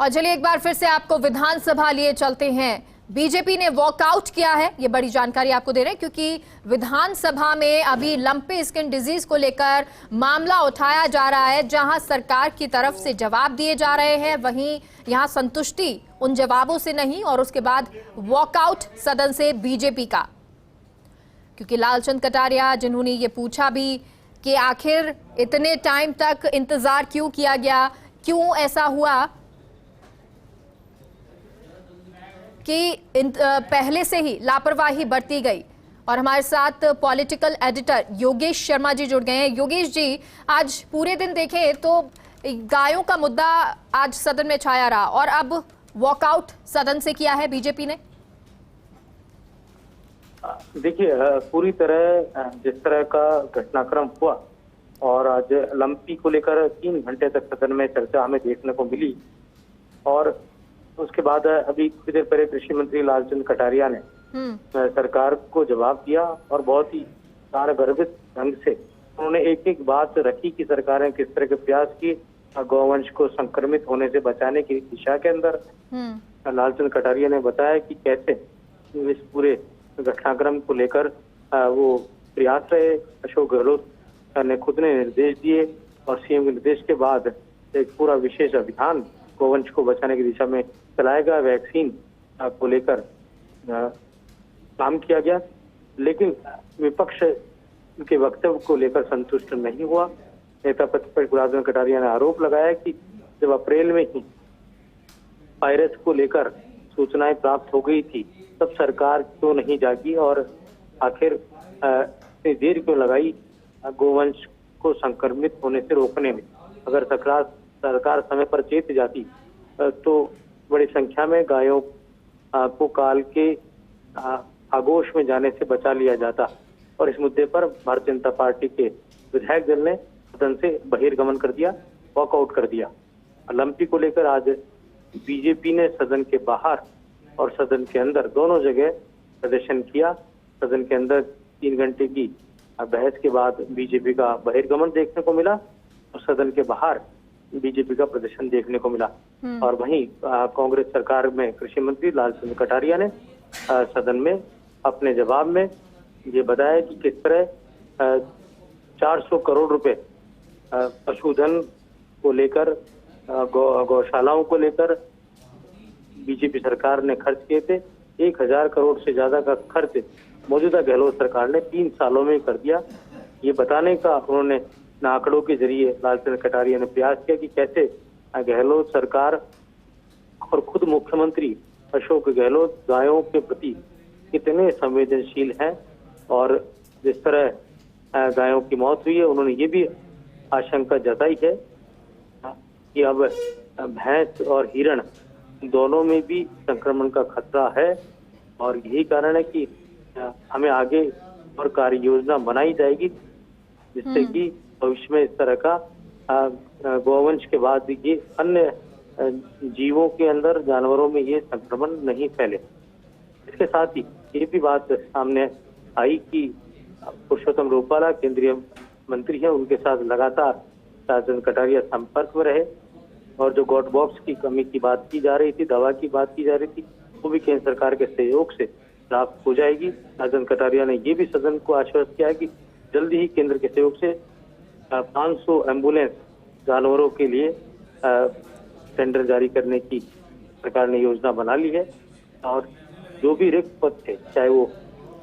और चलिए एक बार फिर से आपको विधानसभा लिए चलते हैं। बीजेपी ने वॉकआउट किया है, ये बड़ी जानकारी आपको दे रहे हैं क्योंकि विधानसभा में अभी लंपी स्किन डिजीज को लेकर मामला उठाया जा रहा है, जहां सरकार की तरफ से जवाब दिए जा रहे हैं, वहीं यहां संतुष्टि उन जवाबों से नहीं और उसके बाद वॉकआउट सदन से बीजेपी का। क्योंकि लालचंद कटारिया जिन्होंने ये पूछा भी कि आखिर इतने टाइम तक इंतजार क्यों किया गया, क्यों ऐसा हुआ कि पहले से ही लापरवाही बरती गई। और हमारे साथ पॉलिटिकल एडिटर योगेश शर्मा जी जुड़ गए हैं। योगेश जी, आज पूरे दिन देखें तो गायों का मुद्दा आज सदन में छाया रहा और अब वॉकआउट सदन से किया है बीजेपी ने। देखिए, पूरी तरह जिस तरह का घटनाक्रम हुआ और आज लंपी को लेकर 3 घंटे तक सदन में चर्चा हमें देखने को मिली और उसके बाद अभी कुछ देर पहले कृषि मंत्री लालचंद कटारिया ने सरकार को जवाब दिया और बहुत ही गर्वित ढंग से उन्होंने एक एक बात रखी कि सरकार ने किस तरह के प्रयास किए गौवंश को संक्रमित होने से बचाने की दिशा के अंदर। लालचंद कटारिया ने बताया कि कैसे इस पूरे घटनाक्रम को लेकर वो प्रयास रहे। अशोक गहलोत ने खुद ने निर्देश दिए और सीएम के निर्देश के बाद एक पूरा विशेष अभियान गौवंश को बचाने की दिशा में चलाया गया। वैक्सीन को लेकर काम किया गया, लेकिन विपक्ष के वक्तव्य को लेकर संतुष्ट नहीं हुआ। नेता प्रतिपक्ष लालचंद कटारिया ने आरोप लगाया कि जब अप्रैल में ही वायरस को लेकर सूचनाएं प्राप्त हो गई थी तब सरकार क्यों नहीं जागी और आखिर इतनी देर क्यों लगाई गोवंश को संक्रमित होने से रोकने में। अगर सरकार समय पर चेत जाती तो बड़ी संख्या में गायों को काल के आगोश में जाने से बचा लिया जाता। और इस मुद्दे पर भारतीय जनता पार्टी के विधायक दल ने सदन से बहिर्गमन कर दिया, वॉकआउट कर दिया। लंपी को लेकर आज बीजेपी ने सदन के बाहर और सदन के अंदर दोनों जगह प्रदर्शन किया। सदन के अंदर 3 घंटे की बहस के बाद बीजेपी का बहिर्गमन देखने को मिला और सदन के बाहर बीजेपी का प्रदर्शन देखने को मिला। और वहीं कांग्रेस सरकार में कृषि मंत्री लालचंद कटारिया ने सदन में अपने जवाब में ये बताया कि किस तरह 400 करोड़ रुपए पशुधन को लेकर गौशालाओं को लेकर बीजेपी सरकार ने खर्च किए थे। 1000 करोड़ से ज्यादा का खर्च मौजूदा गहलोत सरकार ने 3 सालों में कर दिया। ये बताने का उन्होंने आंकड़ों के जरिए लालचंद कटारिया ने प्रयास किया कि कैसे गहलोत सरकार और खुद मुख्यमंत्री अशोक गहलोत गायों के प्रति कितने संवेदनशील हैं और जिस तरह गायों की मौत हुई है उन्होंने ये भी आशंका जताई है कि अब भैंस और हिरण दोनों में भी संक्रमण का खतरा है और यही कारण है कि हमें आगे और कार्य योजना बनाई जाएगी जिससे कि भविष्य में इस तरह का गौवंश के बाद ये अन्य जीवों के अंदर जानवरों में ये संक्रमण नहीं फैले। इसके साथ ही ये भी बात सामने आई कि पुरुषोत्तम रूपाला केंद्रीय मंत्री हैं, उनके साथ लगातार लालचंद कटारिया संपर्क में रहे और जो गॉट बॉक्स की कमी की बात की जा रही थी, दवा की बात की जा रही थी, वो भी केंद्र सरकार के सहयोग से प्राप्त हो जाएगी। लालचंद कटारिया ने ये भी सदन को आश्वस्त किया कि जल्दी ही केंद्र के सहयोग से 500 एम्बुलेंस जानवरों के लिए टेंडर जारी करने की सरकार ने योजना बना ली है और जो भी रिक्त पद थे, चाहे वो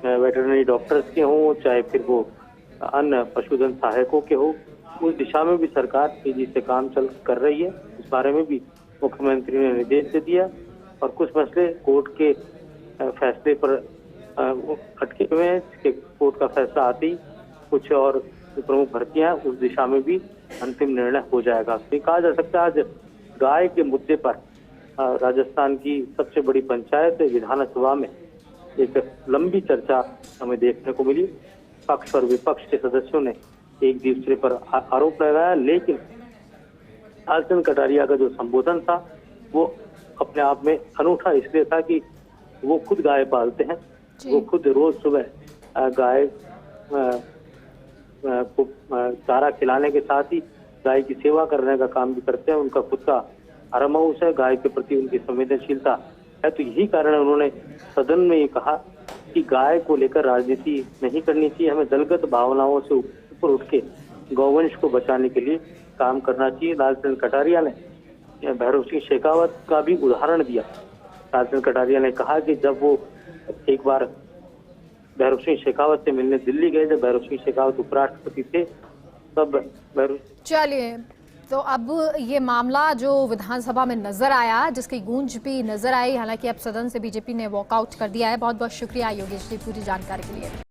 वेटरनरी डॉक्टर्स के हों, चाहे फिर वो अन्य पशुधन सहायकों के हो, उस दिशा में भी सरकार तेजी से काम कर रही है। इस बारे में भी मुख्यमंत्री ने निर्देश दे दिया और कुछ मसले कोर्ट के फैसले पर अटके हुए हैं। कोर्ट का फैसला आते ही कुछ और प्रमुख भर्तियां उस दिशा में भी अंतिम निर्णय हो जाएगा। तो कहा जा सकता है आज गाय के मुद्दे पर राजस्थान की सबसे बड़ी पंचायत विधानसभा में एक लंबी चर्चा हमें देखने को मिली। पक्ष और विपक्ष के सदस्यों ने एक दूसरे पर आरोप लगाया, लेकिन लालचंद कटारिया का जो संबोधन था वो अपने आप में अनूठा इसलिए था कि वो खुद गाय पालते हैं, वो खुद रोज सुबह गाय को चारा खिलाने के साथ ही गाय की सेवा करने का काम भी करते हैं। उनका खुद का आरामाउस है, गाय के प्रति उनकी संवेदनशीलता है। तो यही कारण है उन्होंने सदन में ये कहा कि गाय को लेकर राजनीति नहीं करनी चाहिए, हमें दलगत भावनाओं से ऊपर उठ के गौवंश को बचाने के लिए काम करना चाहिए। लालचंद कटारिया ने भैरव सिंह शेखावत का भी उदाहरण दिया। लालचंद कटारिया ने कहा कि जब वो एक बार भैरव सिंह शेखावत से मिलने दिल्ली गए, जब भैरव सिंह शेखावत उपराष्ट्रपति थे, तब भैरव चलिए, तो अब ये मामला जो विधानसभा में नजर आया, जिसकी गूंज भी नजर आई, हालांकि अब सदन से बीजेपी ने वॉकआउट कर दिया है। बहुत बहुत शुक्रिया योगेश जी पूरी जानकारी के लिए।